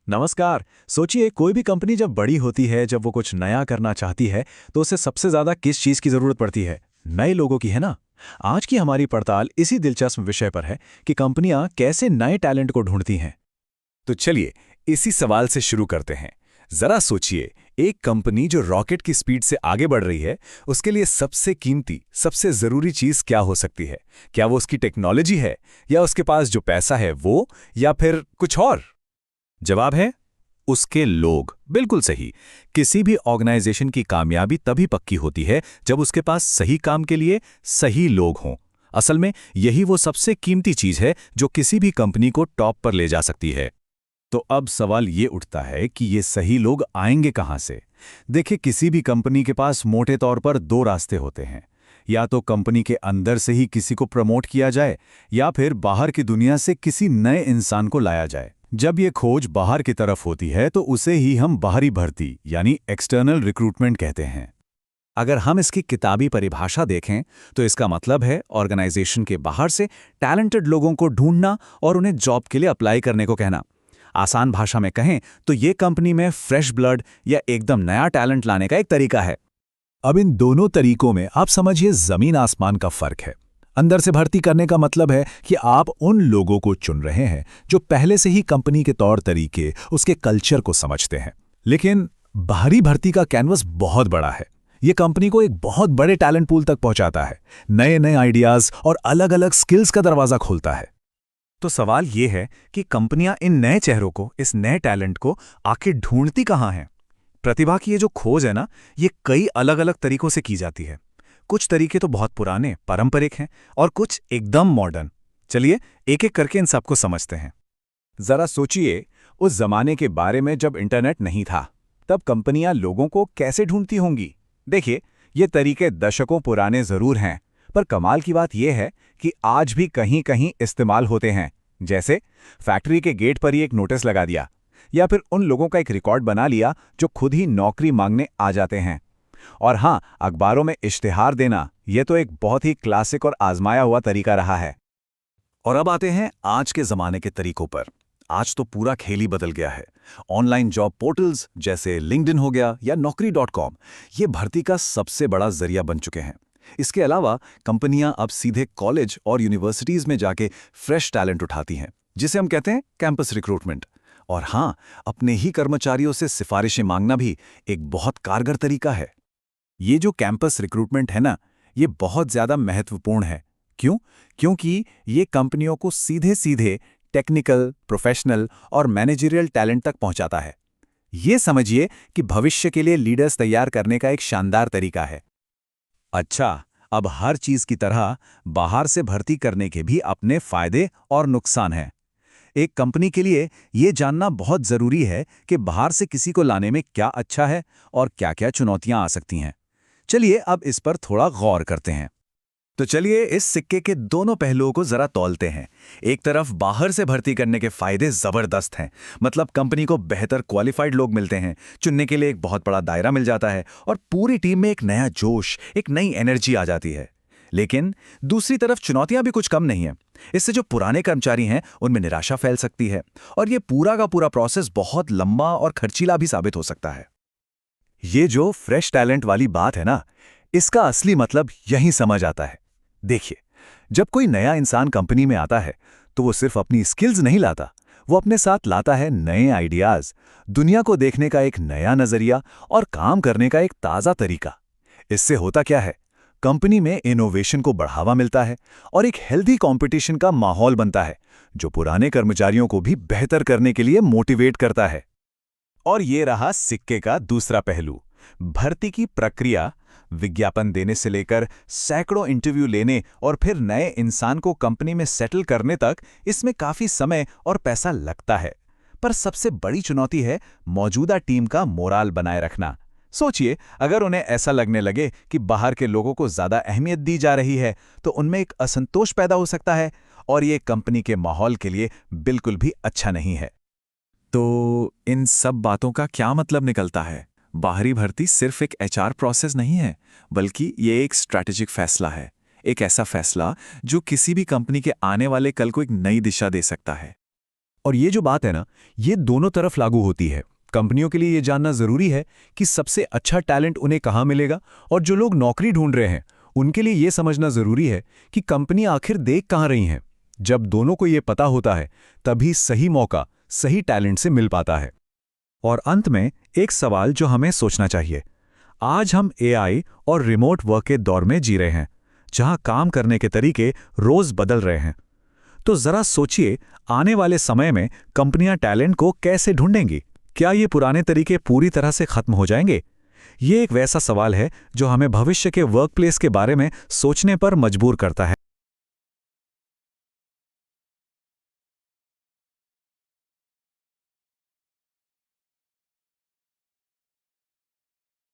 नमस्कार। सोचिए, कोई भी कंपनी जब बड़ी होती है, जब वो कुछ नया करना चाहती है, तो उसे सबसे ज्यादा किस चीज की जरूरत पड़ती है? नए लोगों की, है ना? आज की हमारी पड़ताल इसी दिलचस्प विषय पर है कि कंपनियां कैसे नए टैलेंट को ढूंढती हैं। तो चलिए इसी सवाल से शुरू करते हैं। जरा सोचिए, एक कंपनी जो रॉकेट की स्पीड से आगे बढ़ रही है, उसके लिए सबसे कीमती, सबसे जरूरी चीज क्या हो सकती है? क्या वो उसकी टेक्नोलॉजी है, या उसके पास जो पैसा है वो, या फिर कुछ और? जवाब है उसके लोग। बिल्कुल सही। किसी भी ऑर्गेनाइजेशन की कामयाबी तभी पक्की होती है जब उसके पास सही काम के लिए सही लोग हों। असल में यही वो सबसे कीमती चीज है जो किसी भी कंपनी को टॉप पर ले जा सकती है। तो अब सवाल ये उठता है कि ये सही लोग आएंगे कहां से? देखिए, किसी भी कंपनी के पास मोटे तौर पर दो रास्ते होते हैं। या तो कंपनी के अंदर से ही किसी को प्रमोट किया जाए, या फिर बाहर की दुनिया से किसी नए इंसान को लाया जाए। जब ये खोज बाहर की तरफ होती है तो उसे ही हम बाहरी भर्ती यानी एक्सटर्नल रिक्रूटमेंट कहते हैं। अगर हम इसकी किताबी परिभाषा देखें तो इसका मतलब है ऑर्गेनाइजेशन के बाहर से टैलेंटेड लोगों को ढूंढना और उन्हें जॉब के लिए अप्लाई करने को कहना। आसान भाषा में कहें तो ये कंपनी में फ्रेश ब्लड या एकदम नया टैलेंट लाने का एक तरीका है। अब इन दोनों तरीकों में आप समझिए जमीन आसमान का फर्क है। अंदर से भर्ती करने का मतलब है कि आप उन लोगों को चुन रहे हैं जो पहले से ही कंपनी के तौर तरीके, उसके कल्चर को समझते हैं। लेकिन बाहरी भर्ती का कैनवस बहुत बड़ा है। ये कंपनी को एक बहुत बड़े टैलेंट पूल तक पहुंचाता है, नए नए आइडियाज और अलग अलग स्किल्स का दरवाजा खोलता है। तो सवाल ये है कि कंपनियां इन नए चेहरों को, इस नए टैलेंट को आखिर ढूंढती कहां हैं? प्रतिभा की ये जो खोज है ना, ये कई अलग अलग तरीकों से की जाती है। कुछ तरीके तो बहुत पुराने, पारंपरिक हैं, और कुछ एकदम मॉडर्न। चलिए एक एक करके इन सबको समझते हैं। जरा सोचिए, उस जमाने के बारे में जब इंटरनेट नहीं था, तब कंपनियां लोगों को कैसे ढूंढती होंगी? देखिए, ये तरीके दशकों पुराने जरूर हैं, पर कमाल की बात यह है कि आज भी कहीं कहीं इस्तेमाल होते हैं। जैसे फैक्ट्री के गेट पर ही एक नोटिस लगा दिया, या फिर उन लोगों का एक रिकॉर्ड बना लिया जो खुद ही नौकरी मांगने आ जाते हैं। और हाँ, अखबारों में इश्तिहार देना, यह तो एक बहुत ही क्लासिक और आजमाया हुआ तरीका रहा है। और अब आते हैं आज के जमाने के तरीकों पर। आज तो पूरा खेल ही बदल गया है। ऑनलाइन जॉब पोर्टल्स जैसे लिंक्डइन हो गया या नौकरी.com, ये भर्ती का सबसे बड़ा जरिया बन चुके हैं। इसके अलावा कंपनियां अब सीधे कॉलेज और यूनिवर्सिटीज में जाके फ्रेश टैलेंट उठाती हैं, जिसे हम कहते हैं कैंपस रिक्रूटमेंट। और हाँ, अपने ही कर्मचारियों से सिफारिशें मांगना भी एक बहुत कारगर तरीका है। ये जो कैंपस रिक्रूटमेंट है ना, ये बहुत ज्यादा महत्वपूर्ण है। क्यों? क्योंकि ये कंपनियों को सीधे सीधे टेक्निकल, प्रोफेशनल और मैनेजरियल टैलेंट तक पहुंचाता है। ये समझिए कि भविष्य के लिए लीडर्स तैयार करने का एक शानदार तरीका है। अच्छा, अब हर चीज की तरह बाहर से भर्ती करने के भी अपने फायदे और नुकसान हैं। एक कंपनी के लिए ये जानना बहुत जरूरी है कि बाहर से किसी को लाने में क्या अच्छा है और क्या-क्या चुनौतियां आ सकती हैं। चलिए अब इस पर थोड़ा गौर करते हैं। तो चलिए इस सिक्के के दोनों पहलुओं को जरा तौलते हैं। एक तरफ बाहर से भर्ती करने के फायदे जबरदस्त हैं। मतलब कंपनी को बेहतर क्वालिफाइड लोग मिलते हैं, चुनने के लिए एक बहुत बड़ा दायरा मिल जाता है, और पूरी टीम में एक नया जोश, एक नई एनर्जी आ जाती है। लेकिन दूसरी तरफ चुनौतियां भी कुछ कम नहीं है। इससे जो पुराने कर्मचारी हैं उनमें निराशा फैल सकती है, और ये पूरा का पूरा प्रोसेस बहुत लंबा और खर्चीला भी साबित हो सकता है। ये जो फ्रेश टैलेंट वाली बात है ना, इसका असली मतलब यहीं समझ आता है। देखिए, जब कोई नया इंसान कंपनी में आता है तो वो सिर्फ अपनी स्किल्स नहीं लाता, वो अपने साथ लाता है नए आइडियाज, दुनिया को देखने का एक नया नजरिया और काम करने का एक ताजा तरीका। इससे होता क्या है? कंपनी में इनोवेशन को बढ़ावा मिलता है और एक हेल्दी कंपटीशन का माहौल बनता है, जो पुराने कर्मचारियों को भी बेहतर करने के लिए मोटिवेट करता है। और ये रहा सिक्के का दूसरा पहलू, भर्ती की प्रक्रिया। विज्ञापन देने से लेकर सैकड़ों इंटरव्यू लेने और फिर नए इंसान को कंपनी में सेटल करने तक, इसमें काफी समय और पैसा लगता है। पर सबसे बड़ी चुनौती है मौजूदा टीम का मोराल बनाए रखना। सोचिए, अगर उन्हें ऐसा लगने लगे कि बाहर के लोगों को ज्यादा अहमियत दी जा रही है, तो उनमें एक असंतोष पैदा हो सकता है, और ये कंपनी के माहौल के लिए बिल्कुल भी अच्छा नहीं है। तो इन सब बातों का क्या मतलब निकलता है? बाहरी भर्ती सिर्फ एक एचआर प्रोसेस नहीं है, बल्कि ये एक स्ट्रैटेजिक फैसला है। एक ऐसा फैसला जो किसी भी कंपनी के आने वाले कल को एक नई दिशा दे सकता है। और ये जो बात है ना, ये दोनों तरफ लागू होती है। कंपनियों के लिए ये जानना जरूरी है कि सबसे अच्छा टैलेंट उन्हें कहाँ मिलेगा, और जो लोग नौकरी ढूंढ रहे हैं उनके लिए ये समझना जरूरी है कि कंपनी आखिर देख कहाँ रही हैं। जब दोनों को ये पता होता है तभी सही मौका सही टैलेंट से मिल पाता है। और अंत में एक सवाल जो हमें सोचना चाहिए, आज हम एआई और रिमोट वर्क के दौर में जी रहे हैं, जहां काम करने के तरीके रोज बदल रहे हैं। तो जरा सोचिए, आने वाले समय में कंपनियां टैलेंट को कैसे ढूंढेंगी? क्या ये पुराने तरीके पूरी तरह से खत्म हो जाएंगे? ये एक वैसा सवाल है जो हमें भविष्य के वर्कप्लेस के बारे में सोचने पर मजबूर करता है।